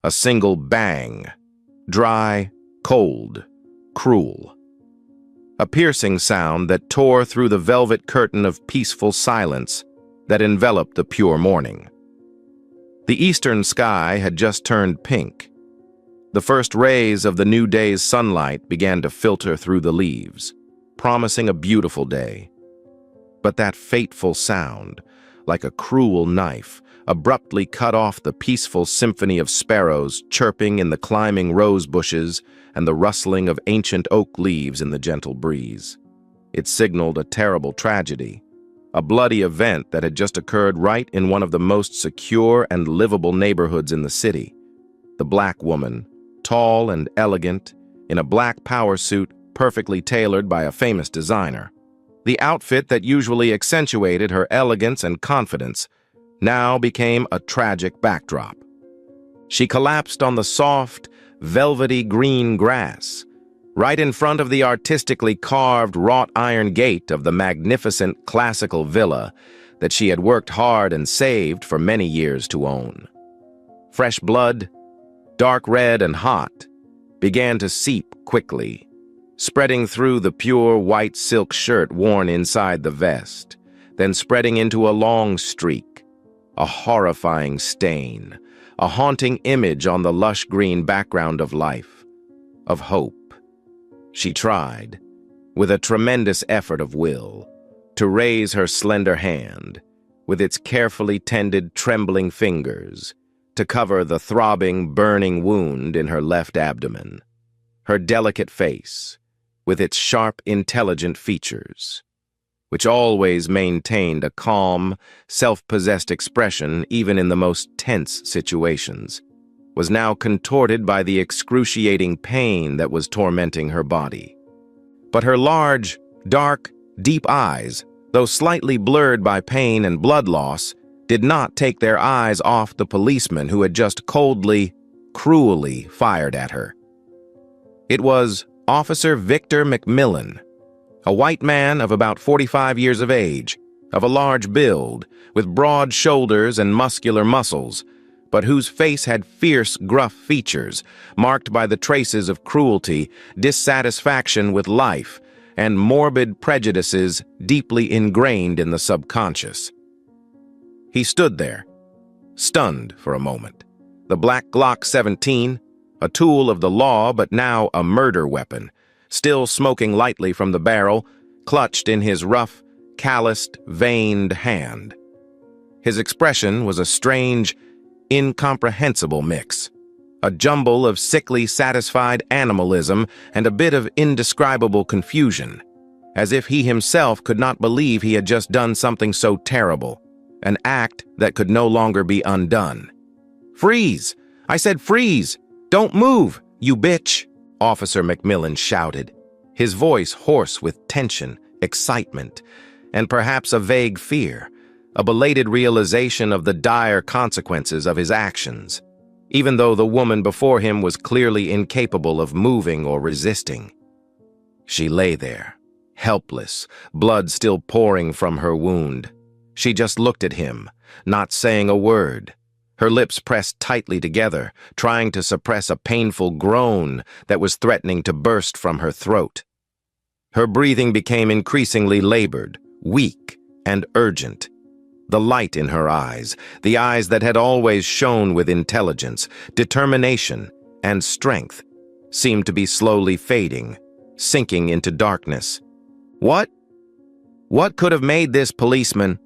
A single bang. Dry, cold, cruel. A piercing sound that tore through the velvet curtain of peaceful silence that enveloped the pure morning. The eastern sky had just turned pink. The first rays of the new day's sunlight began to filter through the leaves, promising a beautiful day. But that fateful sound, like a cruel knife, abruptly cut off the peaceful symphony of sparrows chirping in the climbing rose bushes and the rustling of ancient oak leaves in the gentle breeze. It signaled a terrible tragedy, a bloody event that had just occurred right in one of the most secure and livable neighborhoods in the city. The black woman, tall and elegant, in a black power suit perfectly tailored by a famous designer. The outfit that usually accentuated her elegance and confidence now became a tragic backdrop. She collapsed on the soft, velvety green grass, right in front of the artistically carved wrought iron gate of the magnificent classical villa that she had worked hard and saved for many years to own. Fresh blood, dark red and hot, began to seep quickly, spreading through the pure white silk shirt worn inside the vest, then spreading into a long streak, a horrifying stain, a haunting image on the lush green background of life, of hope. She tried, with a tremendous effort of will, to raise her slender hand, with its carefully tended, trembling fingers, to cover the throbbing, burning wound in her left abdomen, her delicate face, with its sharp, intelligent features, which always maintained a calm, self-possessed expression even in the most tense situations, was now contorted by the excruciating pain that was tormenting her body. But her large, dark, deep eyes, though slightly blurred by pain and blood loss, did not take their eyes off the policeman who had just coldly, cruelly fired at her. It was Officer Victor McMillan, a white man of about 45 years of age, of a large build, with broad shoulders and muscular muscles, but whose face had fierce, gruff features, marked by the traces of cruelty, dissatisfaction with life, and morbid prejudices deeply ingrained in the subconscious. He stood there, stunned for a moment, the black Glock 17, a tool of the law but now a murder weapon, still smoking lightly from the barrel, clutched in his rough, calloused, veined hand. His expression was a strange, incomprehensible mix, a jumble of sickly, satisfied animalism and a bit of indescribable confusion, as if he himself could not believe he had just done something so terrible, an act that could no longer be undone. "Freeze! I said freeze! Don't move, you bitch!" Officer McMillan shouted, his voice hoarse with tension, excitement, and perhaps a vague fear, a belated realization of the dire consequences of his actions, even though the woman before him was clearly incapable of moving or resisting. She lay there, helpless, blood still pouring from her wound. She just looked at him, not saying a word, her lips pressed tightly together, trying to suppress a painful groan that was threatening to burst from her throat. Her breathing became increasingly labored, weak, and urgent. The light in her eyes, the eyes that had always shone with intelligence, determination, and strength, seemed to be slowly fading, sinking into darkness. What could have made this policeman,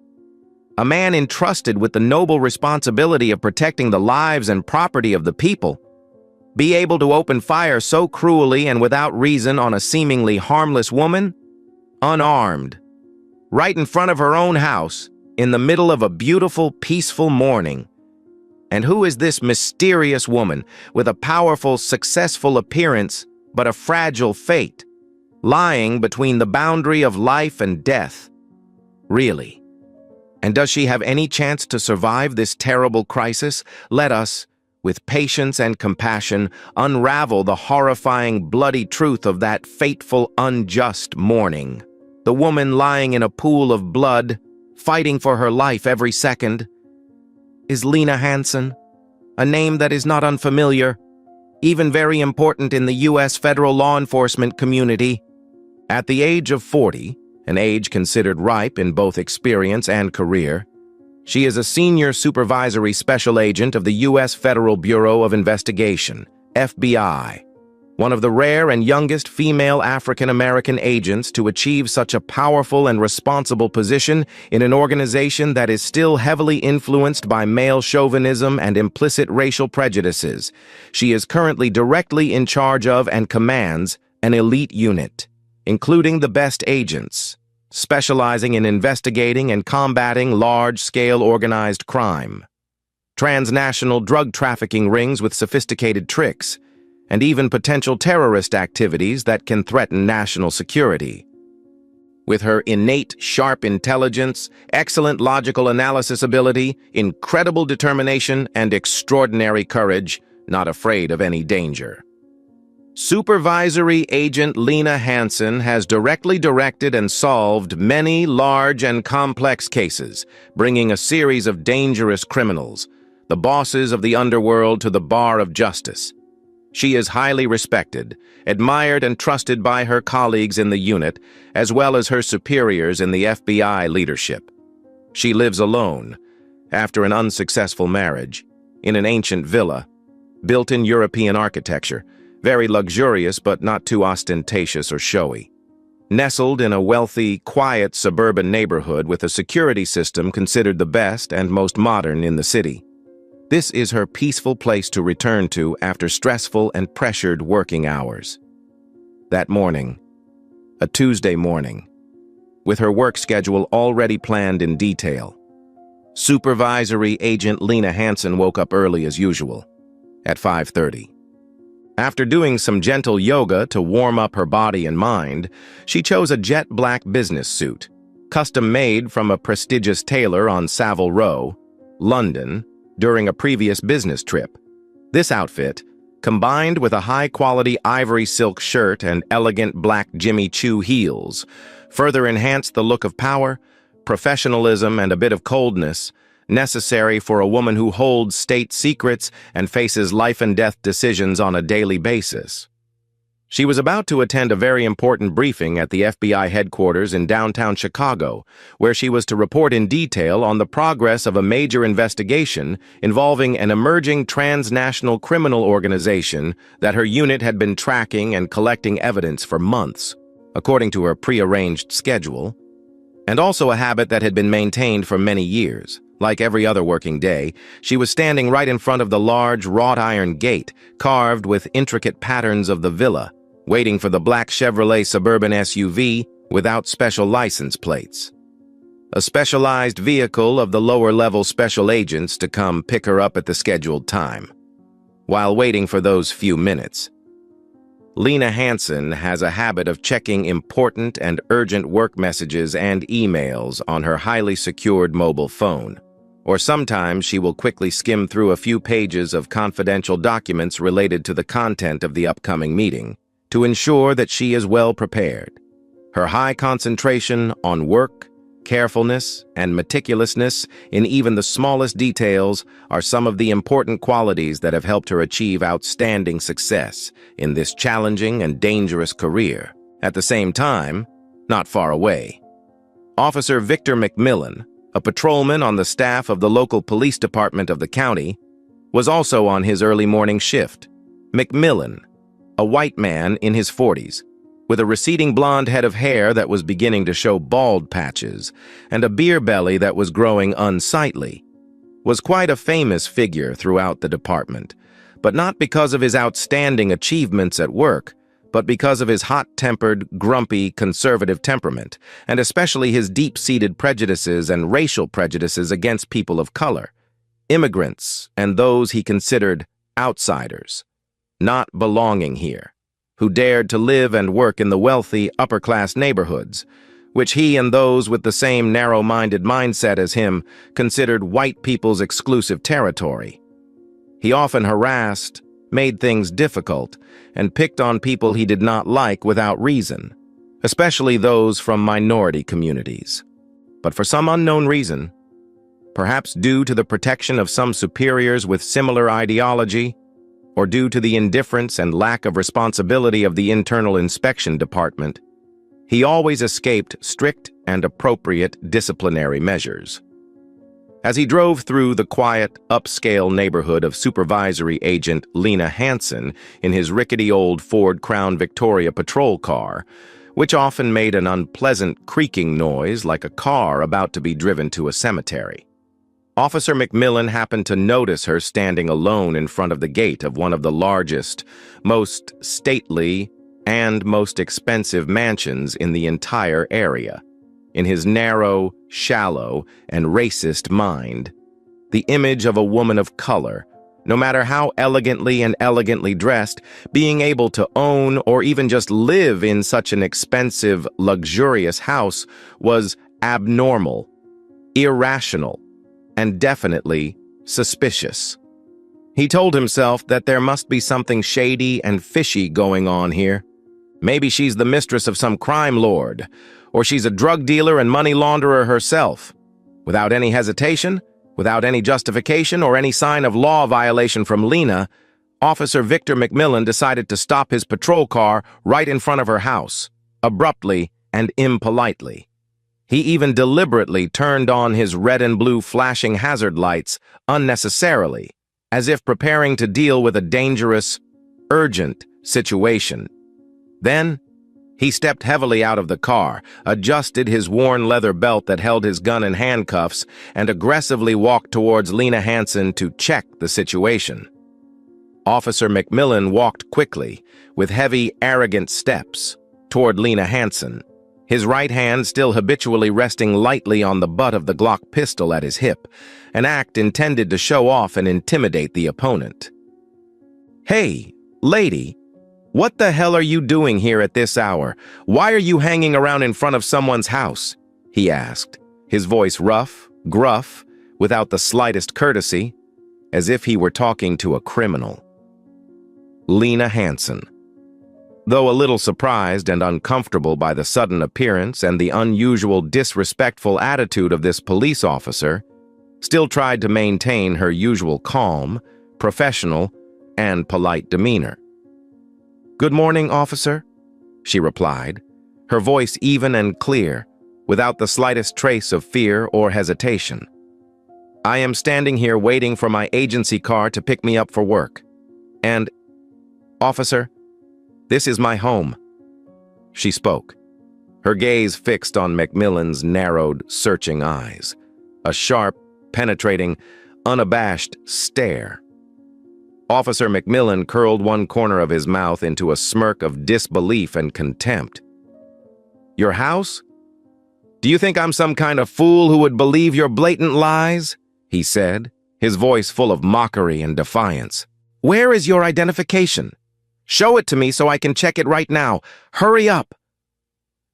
a man entrusted with the noble responsibility of protecting the lives and property of the people, be able to open fire so cruelly and without reason on a seemingly harmless woman? Unarmed, right in front of her own house, in the middle of a beautiful, peaceful morning. And who is this mysterious woman, with a powerful, successful appearance, but a fragile fate, lying between the boundary of life and death? Really? And does she have any chance to survive this terrible crisis? Let us, with patience and compassion, unravel the horrifying, bloody truth of that fateful, unjust morning. The woman lying in a pool of blood, fighting for her life every second. Is Lena Hansen, a name that is not unfamiliar, even very important in the U.S. federal law enforcement community. At the age of 40, an age considered ripe in both experience and career, she is a senior supervisory special agent of the U.S. Federal Bureau of Investigation, FBI, one of the rare and youngest female African-American agents to achieve such a powerful and responsible position in an organization that is still heavily influenced by male chauvinism and implicit racial prejudices. She is currently directly in charge of and commands an elite unit, including the best agents, specializing in investigating and combating large-scale organized crime, transnational drug trafficking rings with sophisticated tricks, and even potential terrorist activities that can threaten national security. With her innate, sharp intelligence, excellent logical analysis ability, incredible determination, and extraordinary courage, not afraid of any danger. Supervisory Agent Lena Hansen has directly directed and solved many large and complex cases, bringing a series of dangerous criminals, the bosses of the underworld, to the bar of justice. She is highly respected, admired and trusted by her colleagues in the unit, as well as her superiors in the FBI leadership. She lives alone, after an unsuccessful marriage, in an ancient villa, built in European architecture, very luxurious but not too ostentatious or showy. Nestled in a wealthy, quiet suburban neighborhood with a security system considered the best and most modern in the city. This is her peaceful place to return to after stressful and pressured working hours. That morning, a Tuesday morning, with her work schedule already planned in detail, Supervisory Agent Lena Hansen woke up early as usual, at 5:30. After doing some gentle yoga to warm up her body and mind, she chose a jet black business suit, custom-made from a prestigious tailor on Savile Row, London, during a previous business trip. This outfit, combined with a high-quality ivory silk shirt and elegant black Jimmy Choo heels, further enhanced the look of power, professionalism, and a bit of coldness necessary for a woman who holds state secrets and faces life-and-death decisions on a daily basis. She was about to attend a very important briefing at the FBI headquarters in downtown Chicago, where she was to report in detail on the progress of a major investigation involving an emerging transnational criminal organization that her unit had been tracking and collecting evidence for months, according to her prearranged schedule, and also a habit that had been maintained for many years. Like every other working day, she was standing right in front of the large wrought iron gate, carved with intricate patterns of the villa, waiting for the black Chevrolet Suburban SUV without special license plates. A specialized vehicle of the lower-level special agents to come pick her up at the scheduled time. While waiting for those few minutes, Lena Hansen has a habit of checking important and urgent work messages and emails on her highly secured mobile phone, or sometimes she will quickly skim through a few pages of confidential documents related to the content of the upcoming meeting, to ensure that she is well prepared. Her high concentration on work, carefulness, and meticulousness in even the smallest details are some of the important qualities that have helped her achieve outstanding success in this challenging and dangerous career. At the same time, not far away, Officer Victor McMillan, a patrolman on the staff of the local police department of the county, was also on his early morning shift. McMillan, a white man in his 40s, with a receding blonde head of hair that was beginning to show bald patches and a beer belly that was growing unsightly, was quite a famous figure throughout the department, but not because of his outstanding achievements at work, but because of his hot-tempered, grumpy, conservative temperament, and especially his deep-seated prejudices and racial prejudices against people of color, immigrants, and those he considered outsiders, not belonging here, who dared to live and work in the wealthy, upper-class neighborhoods, which he and those with the same narrow-minded mindset as him considered white people's exclusive territory. He often harassed, made things difficult, and picked on people he did not like without reason, especially those from minority communities. But for some unknown reason, perhaps due to the protection of some superiors with similar ideology, or due to the indifference and lack of responsibility of the internal inspection department, he always escaped strict and appropriate disciplinary measures. As he drove through the quiet, upscale neighborhood of supervisory agent Lena Hansen in his rickety old Ford Crown Victoria patrol car, which often made an unpleasant creaking noise like a car about to be driven to a cemetery, Officer McMillan happened to notice her standing alone in front of the gate of one of the largest, most stately, and most expensive mansions in the entire area. In his narrow, shallow, and racist mind, the image of a woman of color, no matter how elegantly dressed, being able to own or even just live in such an expensive, luxurious house was abnormal, irrational, and definitely suspicious. He told himself that there must be something shady and fishy going on here. Maybe she's the mistress of some crime lord, or she's a drug dealer and money launderer herself. Without any hesitation, without any justification or any sign of law violation from Lena, Officer Victor McMillan decided to stop his patrol car right in front of her house, abruptly and impolitely. He even deliberately turned on his red and blue flashing hazard lights unnecessarily, as if preparing to deal with a dangerous, urgent situation. Then, he stepped heavily out of the car, adjusted his worn leather belt that held his gun in handcuffs, and aggressively walked towards Lena Hansen to check the situation. Officer McMillan walked quickly, with heavy, arrogant steps, toward Lena Hansen, his right hand still habitually resting lightly on the butt of the Glock pistol at his hip, an act intended to show off and intimidate the opponent. "Hey, lady, what the hell are you doing here at this hour? Why are you hanging around in front of someone's house?" he asked, his voice rough, gruff, without the slightest courtesy, as if he were talking to a criminal. Lena Hansen, though a little surprised and uncomfortable by the sudden appearance and the unusual disrespectful attitude of this police officer, still tried to maintain her usual calm, professional, and polite demeanor. "Good morning, officer," she replied, her voice even and clear, without the slightest trace of fear or hesitation. "I am standing here waiting for my agency car to pick me up for work. And, officer, this is my home." She spoke, her gaze fixed on McMillan's narrowed, searching eyes, a sharp, penetrating, unabashed stare. Officer McMillan curled one corner of his mouth into a smirk of disbelief and contempt. "Your house? Do you think I'm some kind of fool who would believe your blatant lies?" he said, his voice full of mockery and defiance. "Where is your identification? Show it to me so I can check it right now. Hurry up!"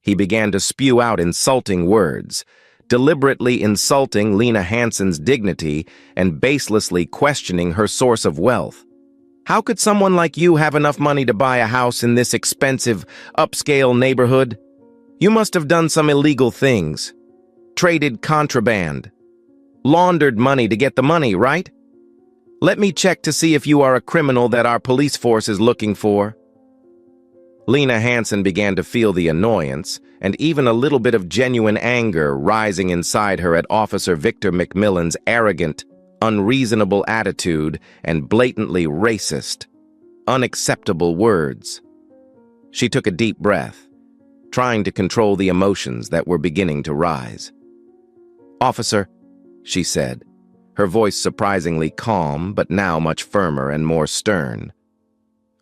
He began to spew out insulting words, deliberately insulting Lena Hansen's dignity and baselessly questioning her source of wealth. "How could someone like you have enough money to buy a house in this expensive, upscale neighborhood? You must have done some illegal things. Traded contraband. Laundered money to get the money, right? Let me check to see if you are a criminal that our police force is looking for." Lena Hansen began to feel the annoyance and even a little bit of genuine anger rising inside her at Officer Victor McMillan's arrogant, unreasonable attitude and blatantly racist, unacceptable words. She took a deep breath, trying to control the emotions that were beginning to rise. "Officer," she said, her voice surprisingly calm, but now much firmer and more stern,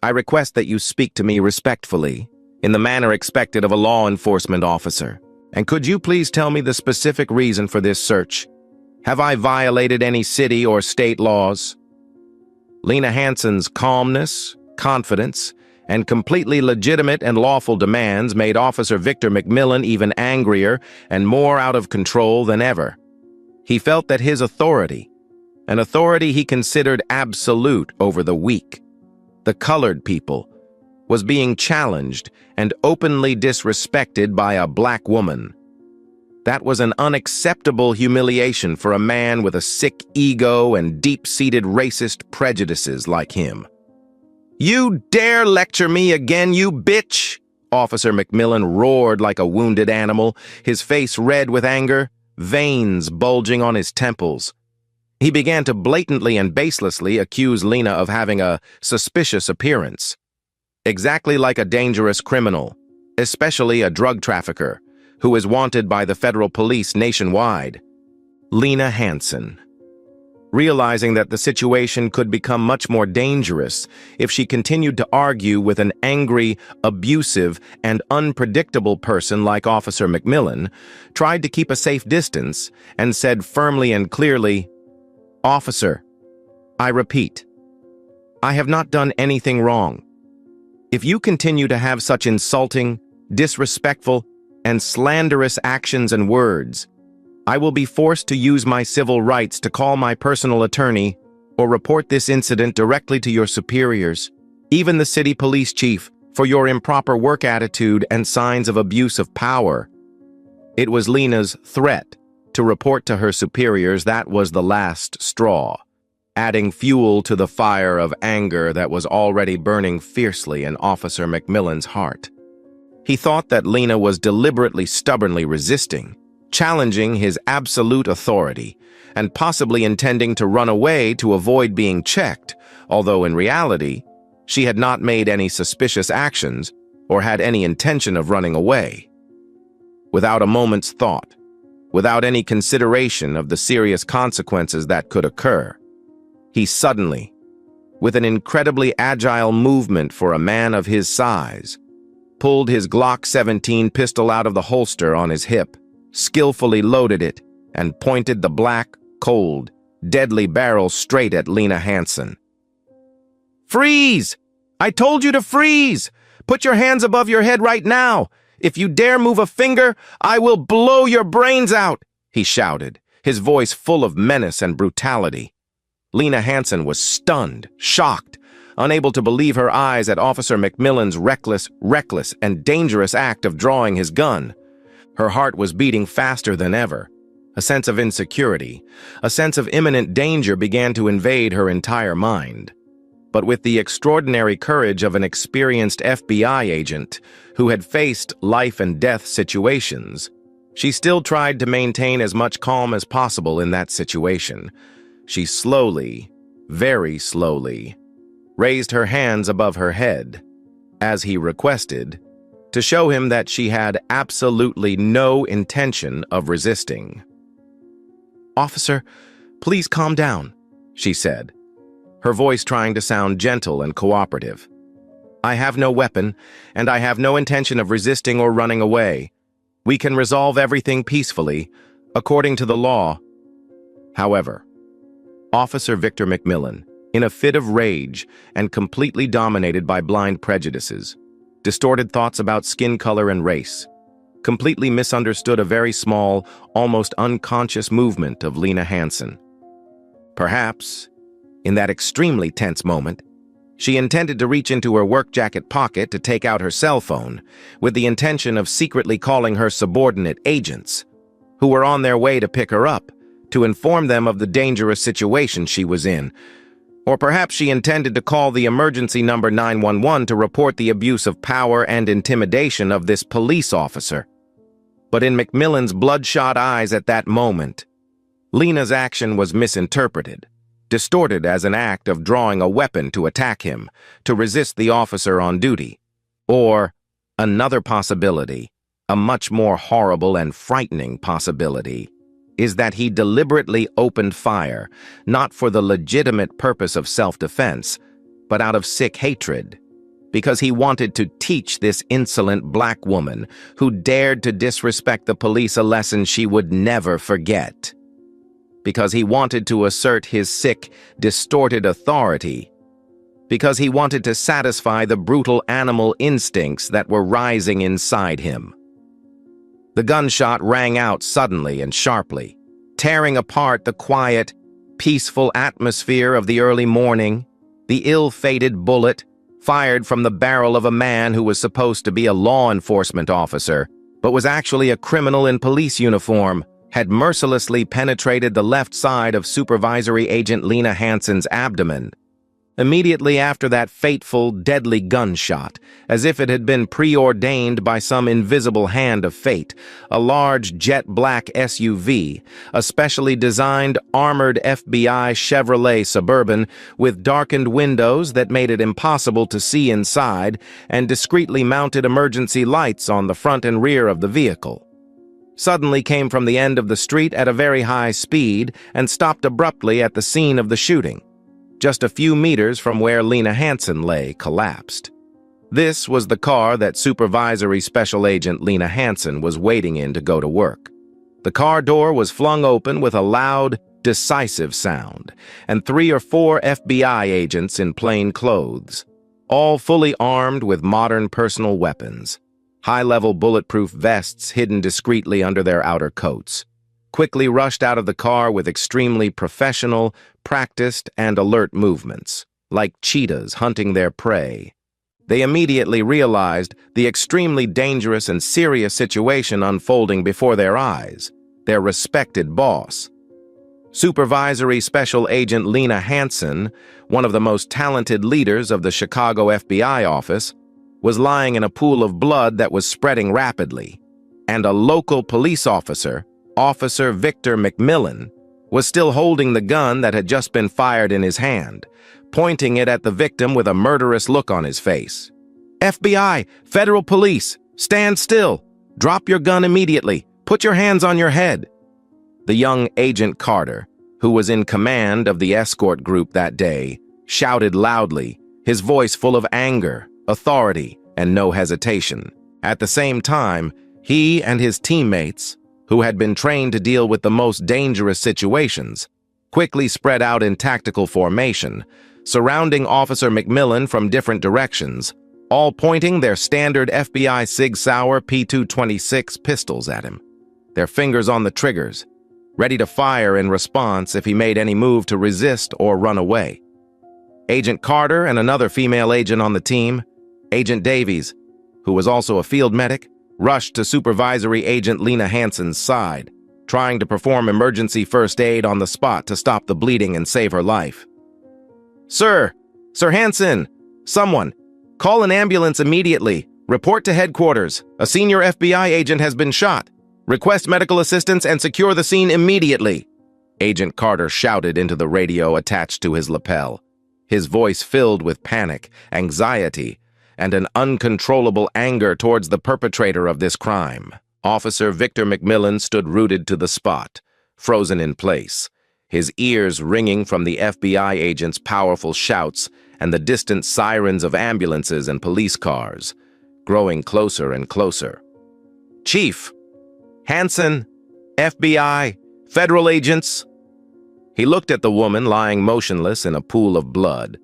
"I request that you speak to me respectfully, in the manner expected of a law enforcement officer. And could you please tell me the specific reason for this search? Have I violated any city or state laws?" Lena Hansen's calmness, confidence, and completely legitimate and lawful demands made Officer Victor McMillan even angrier and more out of control than ever. He felt that his authority, an authority he considered absolute over the weak, the colored people, was being challenged and openly disrespected by a black woman. That was an unacceptable humiliation for a man with a sick ego and deep-seated racist prejudices like him. "You dare lecture me again, you bitch!" Officer McMillan roared like a wounded animal, his face red with anger, veins bulging on his temples. He began to blatantly and baselessly accuse Lena of having a suspicious appearance. Exactly like a dangerous criminal, especially a drug trafficker, who is wanted by the federal police nationwide. Lena Hansen. Realizing that the situation could become much more dangerous if she continued to argue with an angry, abusive, and unpredictable person like Officer McMillan, tried to keep a safe distance and said firmly and clearly, "Officer, I repeat, I have not done anything wrong. If you continue to have such insulting, disrespectful, and slanderous actions and words, I will be forced to use my civil rights to call my personal attorney or report this incident directly to your superiors, even the city police chief, for your improper work attitude and signs of abuse of power." It was Lena's threat to report to her superiors that was the last straw, adding fuel to the fire of anger that was already burning fiercely in Officer McMillan's heart. He thought that Lena was deliberately stubbornly resisting, challenging his absolute authority, and possibly intending to run away to avoid being checked, although in reality, she had not made any suspicious actions or had any intention of running away. Without a moment's thought, without any consideration of the serious consequences that could occur, he suddenly, with an incredibly agile movement for a man of his size, pulled his Glock 17 pistol out of the holster on his hip, skillfully loaded it, and pointed the black, cold, deadly barrel straight at Lena Hansen. "Freeze! I told you to freeze! Put your hands above your head right now! If you dare move a finger, I will blow your brains out!" he shouted, his voice full of menace and brutality. Lena Hansen was stunned, shocked, unable to believe her eyes at Officer McMillan's reckless, and dangerous act of drawing his gun. Her heart was beating faster than ever. A sense of insecurity, a sense of imminent danger began to invade her entire mind. But with the extraordinary courage of an experienced FBI agent who had faced life-and-death situations, she still tried to maintain as much calm as possible in that situation. She slowly, very slowly, raised her hands above her head, as he requested, to show him that she had absolutely no intention of resisting. "Officer, please calm down," she said, her voice trying to sound gentle and cooperative. "I have no weapon, and I have no intention of resisting or running away. We can resolve everything peacefully, according to the law." However, Officer Victor McMillan, in a fit of rage and completely dominated by blind prejudices, distorted thoughts about skin color and race, completely misunderstood a very small, almost unconscious movement of Lena Hansen. Perhaps, in that extremely tense moment, she intended to reach into her work jacket pocket to take out her cell phone, with the intention of secretly calling her subordinate agents, who were on their way to pick her up, to inform them of the dangerous situation she was in. Or perhaps she intended to call the emergency number 911 to report the abuse of power and intimidation of this police officer. But in McMillan's bloodshot eyes at that moment, Lena's action was misinterpreted, distorted as an act of drawing a weapon to attack him, to resist the officer on duty. Or, another possibility, a much more horrible and frightening possibility, is that he deliberately opened fire, not for the legitimate purpose of self-defense, but out of sick hatred, because he wanted to teach this insolent black woman who dared to disrespect the police a lesson she would never forget. Because he wanted to assert his sick, distorted authority. Because he wanted to satisfy the brutal animal instincts that were rising inside him. The gunshot rang out suddenly and sharply, tearing apart the quiet, peaceful atmosphere of the early morning. The ill-fated bullet, fired from the barrel of a man who was supposed to be a law enforcement officer, but was actually a criminal in police uniform, had mercilessly penetrated the left side of Supervisory Agent Lena Hansen's abdomen. Immediately after that fateful, deadly gunshot, as if it had been preordained by some invisible hand of fate, a large jet-black SUV, a specially designed armored FBI Chevrolet Suburban with darkened windows that made it impossible to see inside, and discreetly mounted emergency lights on the front and rear of the vehicle, suddenly came from the end of the street at a very high speed and stopped abruptly at the scene of the shooting, just a few meters from where Lena Hansen lay collapsed. This was the car that Supervisory Special Agent Lena Hansen was waiting in to go to work. The car door was flung open with a loud, decisive sound, and 3 or 4 FBI agents in plain clothes, all fully armed with modern personal weapons, high-level bulletproof vests hidden discreetly under their outer coats, quickly rushed out of the car with extremely professional, practiced, and alert movements, like cheetahs hunting their prey. They immediately realized the extremely dangerous and serious situation unfolding before their eyes. Their respected boss, Supervisory Special Agent Lena Hansen, one of the most talented leaders of the Chicago FBI office, was lying in a pool of blood that was spreading rapidly, and a local police officer, Officer Victor McMillan, was still holding the gun that had just been fired in his hand, pointing it at the victim with a murderous look on his face. "FBI, Federal Police, stand still! Drop your gun immediately! Put your hands on your head!" The young Agent Carter, who was in command of the escort group that day, shouted loudly, his voice full of anger, authority, and no hesitation. At the same time, he and his teammates, who had been trained to deal with the most dangerous situations, quickly spread out in tactical formation, surrounding Officer McMillan from different directions, all pointing their standard FBI Sig Sauer P226 pistols at him, their fingers on the triggers, ready to fire in response if he made any move to resist or run away. Agent Carter and another female agent on the team, Agent Davies, who was also a field medic, rushed to Supervisory Agent Lena Hansen's side, trying to perform emergency first aid on the spot to stop the bleeding and save her life. Sir Hansen, someone, call an ambulance immediately. Report to headquarters. A senior FBI agent has been shot. Request medical assistance and secure the scene immediately," Agent Carter shouted into the radio attached to his lapel, his voice filled with panic, anxiety, and an uncontrollable anger towards the perpetrator of this crime. Officer Victor McMillan stood rooted to the spot, frozen in place, his ears ringing from the FBI agent's powerful shouts and the distant sirens of ambulances and police cars, growing closer and closer. "Chief! Hansen! FBI! Federal agents!" He looked at the woman lying motionless in a pool of blood,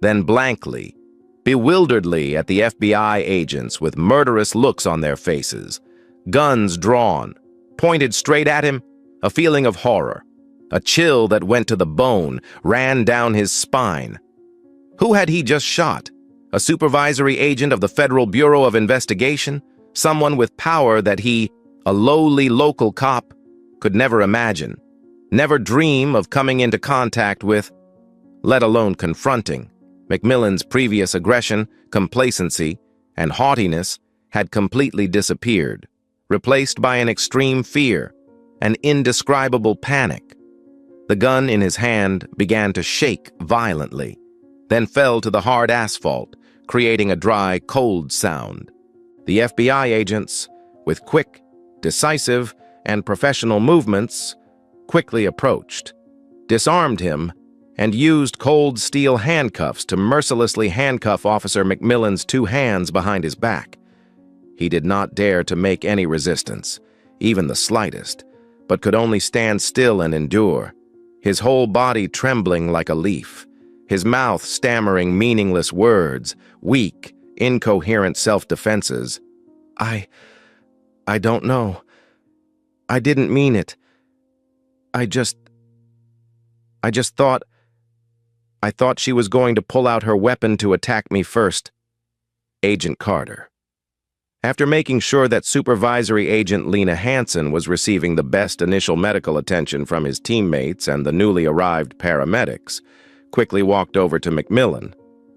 then blankly, bewilderedly at the FBI agents with murderous looks on their faces, guns drawn, pointed straight at him. A feeling of horror, a chill that went to the bone, ran down his spine. Who had he just shot? A supervisory agent of the Federal Bureau of Investigation? Someone with power that he, a lowly local cop, could never imagine, never dream of coming into contact with, let alone confronting. McMillan's previous aggression, complacency, and haughtiness had completely disappeared, replaced by an extreme fear, an indescribable panic. The gun in his hand began to shake violently, then fell to the hard asphalt, creating a dry, cold sound. The FBI agents, with quick, decisive, and professional movements, quickly approached, disarmed him, and used cold steel handcuffs to mercilessly handcuff Officer McMillan's 2 hands behind his back. He did not dare to make any resistance, even the slightest, but could only stand still and endure, his whole body trembling like a leaf, his mouth stammering meaningless words, weak, incoherent self-defenses. I don't know. I didn't mean it. I thought she was going to pull out her weapon to attack me first. Agent Carter. After making sure that Supervisory Agent Lena Hansen was receiving the best initial medical attention from his teammates and the newly arrived paramedics, quickly walked over to McMillan,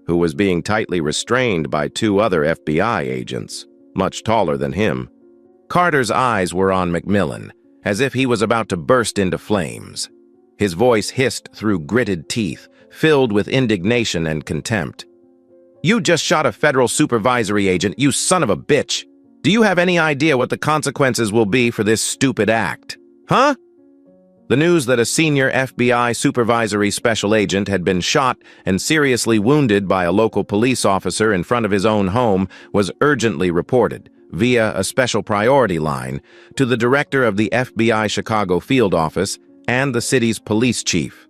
who was being tightly restrained by two other FBI agents, much taller than him. Carter's eyes were on McMillan, as if he was about to burst into flames. His voice hissed through gritted teeth, filled with indignation and contempt. "You just shot a federal supervisory agent, you son of a bitch! Do you have any idea what the consequences will be for this stupid act? Huh?" The news that a senior FBI supervisory special agent had been shot and seriously wounded by a local police officer in front of his own home was urgently reported, via a special priority line, to the director of the FBI Chicago field office and the city's police chief.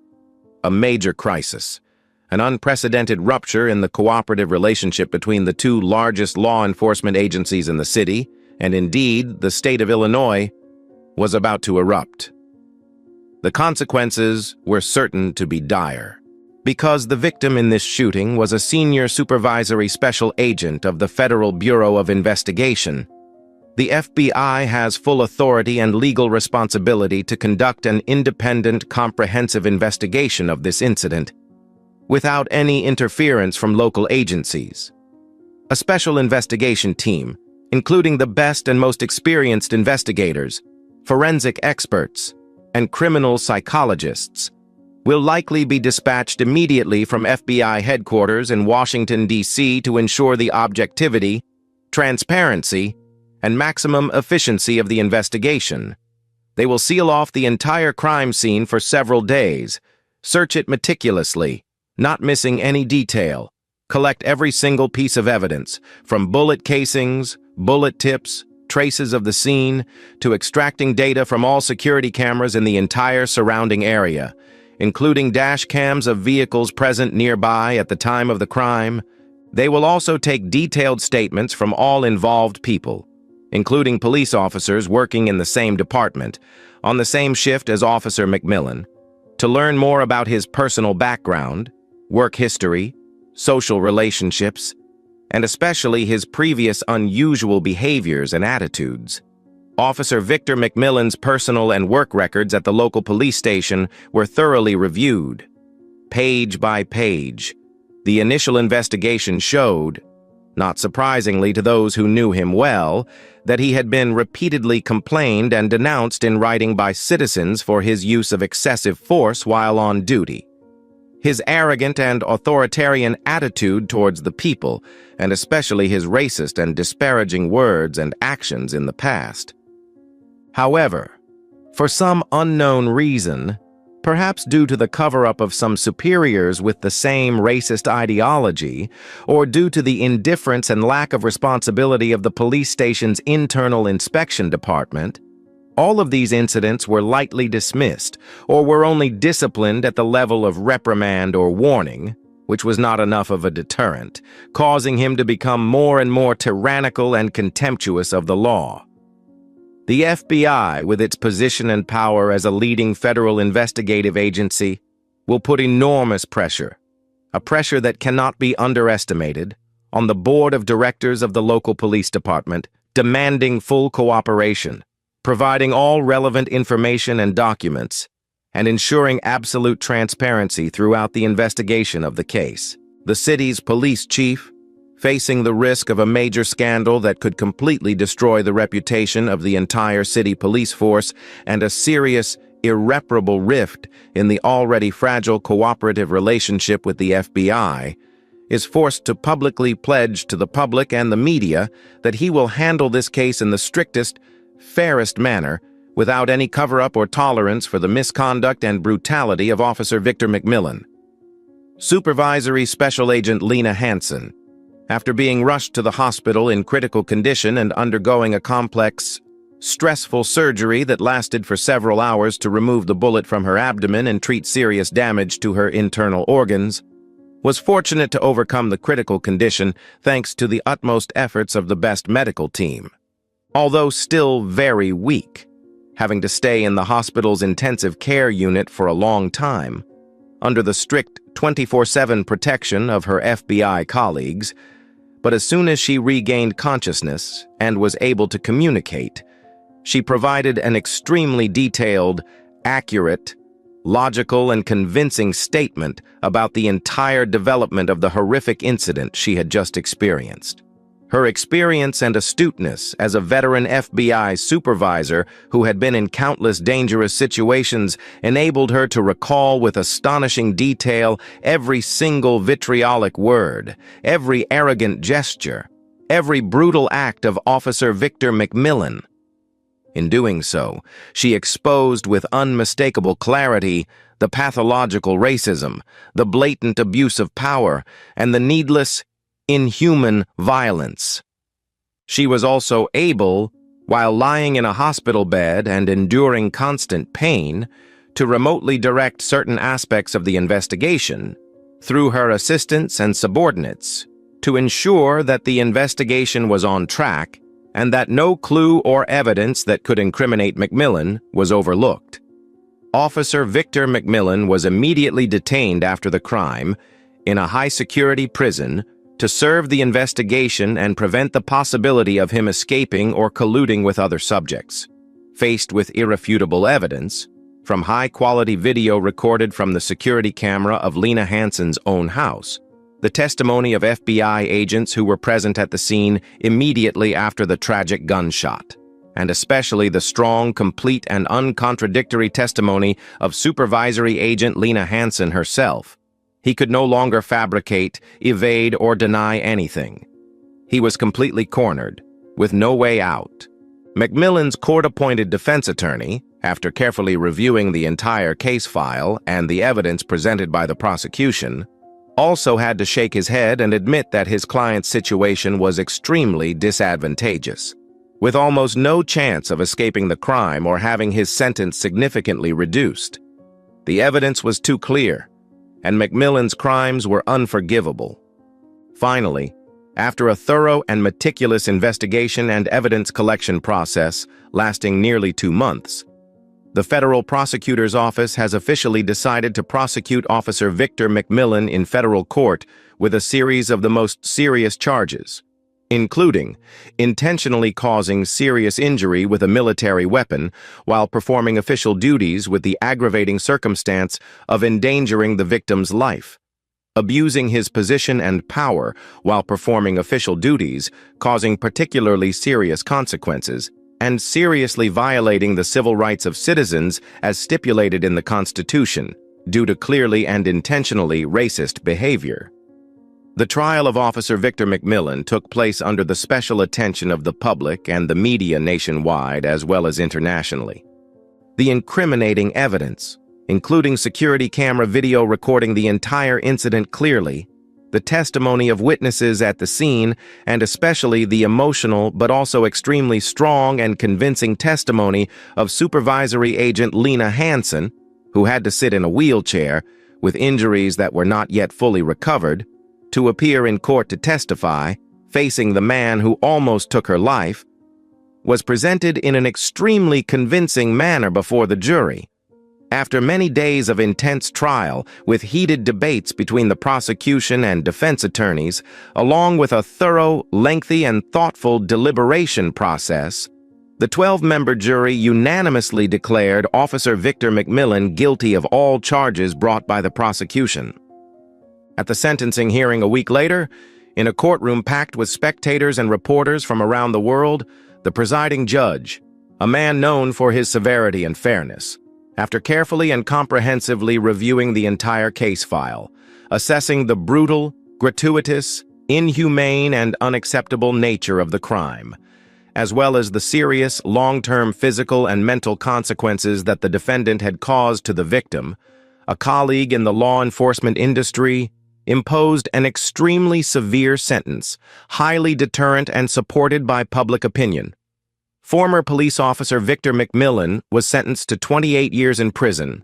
A major crisis. An unprecedented rupture in the cooperative relationship between the two largest law enforcement agencies in the city, and indeed the state of Illinois, was about to erupt. The consequences were certain to be dire, because the victim in this shooting was a senior supervisory special agent of the Federal Bureau of Investigation. The FBI has full authority and legal responsibility to conduct an independent, comprehensive investigation of this incident, without any interference from local agencies. A special investigation team, including the best and most experienced investigators, forensic experts, and criminal psychologists, will likely be dispatched immediately from FBI headquarters in Washington, D.C. to ensure the objectivity, transparency, and maximum efficiency of the investigation. They will seal off the entire crime scene for several days, search it meticulously, not missing any detail, collect every single piece of evidence, from bullet casings, bullet tips, traces of the scene, to extracting data from all security cameras in the entire surrounding area, including dash cams of vehicles present nearby at the time of the crime. They will also take detailed statements from all involved people, including police officers working in the same department, on the same shift as Officer McMillan, to learn more about his personal background, work history, social relationships, and especially his previous unusual behaviors and attitudes. Officer Victor McMillan's personal and work records at the local police station were thoroughly reviewed. Page by page, the initial investigation showed, not surprisingly to those who knew him well, that he had been repeatedly complained and denounced in writing by citizens for his use of excessive force while on duty. His arrogant and authoritarian attitude towards the people, and especially his racist and disparaging words and actions in the past. However, for some unknown reason, perhaps due to the cover-up of some superiors with the same racist ideology, or due to the indifference and lack of responsibility of the police station's internal inspection department, all of these incidents were lightly dismissed, or were only disciplined at the level of reprimand or warning, which was not enough of a deterrent, causing him to become more and more tyrannical and contemptuous of the law. The FBI, with its position and power as a leading federal investigative agency, will put enormous pressure, a pressure that cannot be underestimated, on the board of directors of the local police department, demanding full cooperation, providing all relevant information and documents, and ensuring absolute transparency throughout the investigation of the case. The city's police chief, facing the risk of a major scandal that could completely destroy the reputation of the entire city police force and a serious, irreparable rift in the already fragile cooperative relationship with the FBI, is forced to publicly pledge to the public and the media that he will handle this case in the strictest, fairest manner, without any cover-up or tolerance for the misconduct and brutality of Officer Victor McMillan. Supervisory Special Agent Lena Hansen, after being rushed to the hospital in critical condition and undergoing a complex, stressful surgery that lasted for several hours to remove the bullet from her abdomen and treat serious damage to her internal organs, was fortunate to overcome the critical condition thanks to the utmost efforts of the best medical team. Although still very weak, having to stay in the hospital's intensive care unit for a long time, under the strict 24/7 protection of her FBI colleagues, but as soon as she regained consciousness and was able to communicate, she provided an extremely detailed, accurate, logical, and convincing statement about the entire development of the horrific incident she had just experienced. Her experience and astuteness as a veteran FBI supervisor who had been in countless dangerous situations enabled her to recall with astonishing detail every single vitriolic word, every arrogant gesture, every brutal act of Officer Victor McMillan. In doing so, she exposed with unmistakable clarity the pathological racism, the blatant abuse of power, and the needless, inhuman violence. She was also able, while lying in a hospital bed and enduring constant pain, to remotely direct certain aspects of the investigation through her assistants and subordinates to ensure that the investigation was on track and that no clue or evidence that could incriminate McMillan was overlooked. Officer Victor McMillan was immediately detained after the crime in a high-security prison to serve the investigation and prevent the possibility of him escaping or colluding with other subjects. Faced with irrefutable evidence, from high-quality video recorded from the security camera of Lena Hansen's own house, the testimony of FBI agents who were present at the scene immediately after the tragic gunshot, and especially the strong, complete, and uncontradictory testimony of Supervisory Agent Lena Hansen herself, he could no longer fabricate, evade, or deny anything. He was completely cornered, with no way out. McMillan's court-appointed defense attorney, after carefully reviewing the entire case file and the evidence presented by the prosecution, also had to shake his head and admit that his client's situation was extremely disadvantageous. With almost no chance of escaping the crime or having his sentence significantly reduced, the evidence was too clear, and McMillan's crimes were unforgivable. Finally, after a thorough and meticulous investigation and evidence collection process lasting nearly 2 months, the federal prosecutor's office has officially decided to prosecute Officer Victor McMillan in federal court with a series of the most serious charges, including intentionally causing serious injury with a military weapon while performing official duties with the aggravating circumstance of endangering the victim's life, abusing his position and power while performing official duties, causing particularly serious consequences, and seriously violating the civil rights of citizens as stipulated in the Constitution due to clearly and intentionally racist behavior. The trial of Officer Victor McMillan took place under the special attention of the public and the media nationwide as well as internationally. The incriminating evidence, including security camera video recording the entire incident clearly, the testimony of witnesses at the scene, and especially the emotional but also extremely strong and convincing testimony of Supervisory Agent Lena Hansen, who had to sit in a wheelchair with injuries that were not yet fully recovered, to appear in court to testify, facing the man who almost took her life, was presented in an extremely convincing manner before the jury. After many days of intense trial, with heated debates between the prosecution and defense attorneys, along with a thorough, lengthy, and thoughtful deliberation process, the 12-member jury unanimously declared Officer Victor McMillan guilty of all charges brought by the prosecution. At the sentencing hearing a week later, in a courtroom packed with spectators and reporters from around the world, the presiding judge, a man known for his severity and fairness, after carefully and comprehensively reviewing the entire case file, assessing the brutal, gratuitous, inhumane, and unacceptable nature of the crime, as well as the serious, long-term physical and mental consequences that the defendant had caused to the victim, a colleague in the law enforcement industry, imposed an extremely severe sentence, highly deterrent and supported by public opinion. Former police officer Victor McMillan was sentenced to 28 years in prison,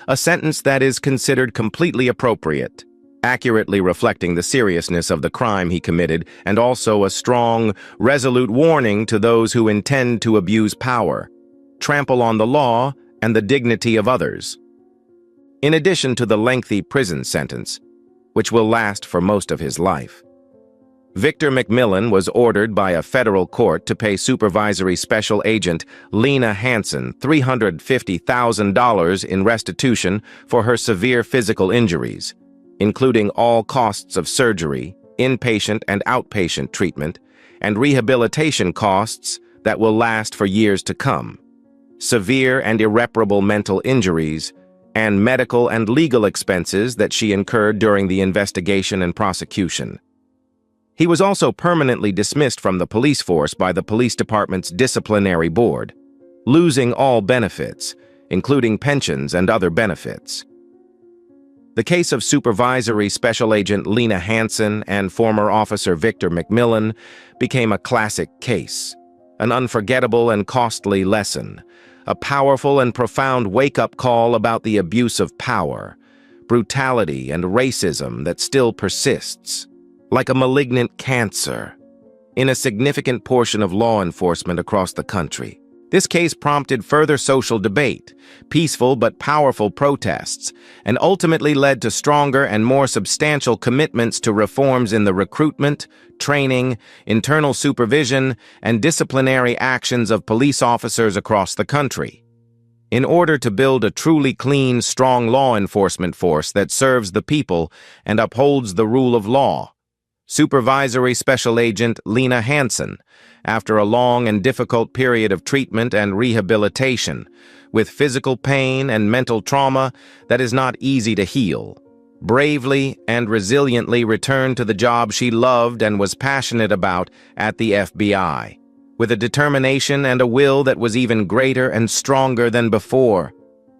a sentence that is considered completely appropriate, accurately reflecting the seriousness of the crime he committed and also a strong, resolute warning to those who intend to abuse power, trample on the law and the dignity of others. In addition to the lengthy prison sentence, which will last for most of his life, Victor McMillan was ordered by a federal court to pay Supervisory Special Agent Lena Hansen $350,000 in restitution for her severe physical injuries, including all costs of surgery, inpatient and outpatient treatment, and rehabilitation costs that will last for years to come, severe and irreparable mental injuries, and medical and legal expenses that she incurred during the investigation and prosecution. He was also permanently dismissed from the police force by the police department's disciplinary board, losing all benefits, including pensions and other benefits. The case of Supervisory Special Agent Lena Hansen and former officer Victor McMillan became a classic case, an unforgettable and costly lesson, a powerful and profound wake-up call about the abuse of power, brutality, and racism that still persists, like a malignant cancer, in a significant portion of law enforcement across the country. This case prompted further social debate, peaceful but powerful protests, and ultimately led to stronger and more substantial commitments to reforms in the recruitment, training, internal supervision, and disciplinary actions of police officers across the country. In order to build a truly clean, strong law enforcement force that serves the people and upholds the rule of law, Supervisory Special Agent Lena Hansen, after a long and difficult period of treatment and rehabilitation, with physical pain and mental trauma that is not easy to heal, bravely and resiliently returned to the job she loved and was passionate about at the FBI, with a determination and a will that was even greater and stronger than before.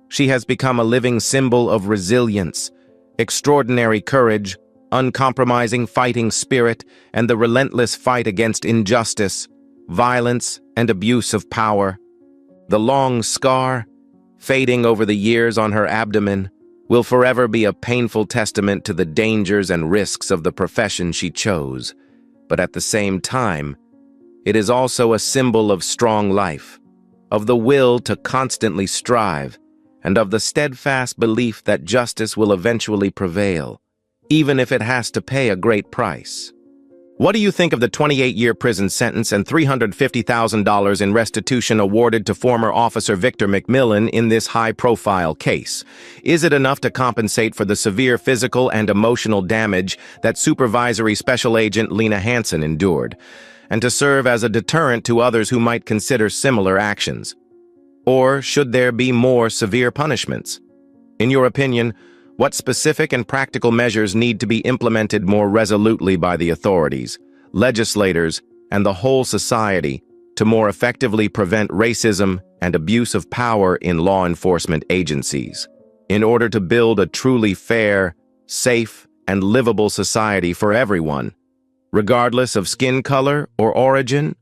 She has become a living symbol of resilience, extraordinary courage, uncompromising fighting spirit, and the relentless fight against injustice, violence, and abuse of power. The long scar, fading over the years on her abdomen, will forever be a painful testament to the dangers and risks of the profession she chose. But at the same time, it is also a symbol of strong life, of the will to constantly strive, and of the steadfast belief that justice will eventually prevail, even if it has to pay a great price. What do you think of the 28-year prison sentence and $350,000 in restitution awarded to former officer Victor McMillan in this high-profile case? Is it enough to compensate for the severe physical and emotional damage that Supervisory Special Agent Lena Hansen endured, and to serve as a deterrent to others who might consider similar actions? Or should there be more severe punishments? In your opinion, what specific and practical measures need to be implemented more resolutely by the authorities, legislators, and the whole society to more effectively prevent racism and abuse of power in law enforcement agencies, in order to build a truly fair, safe, and livable society for everyone, regardless of skin color or origin?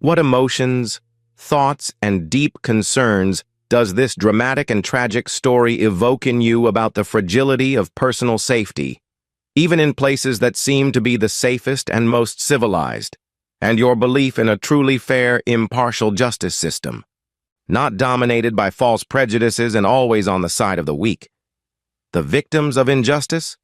What emotions, thoughts, and deep concerns does this dramatic and tragic story evoke in you about the fragility of personal safety, even in places that seem to be the safest and most civilized, and your belief in a truly fair, impartial justice system, not dominated by false prejudices and always on the side of the weak? The victims of injustice?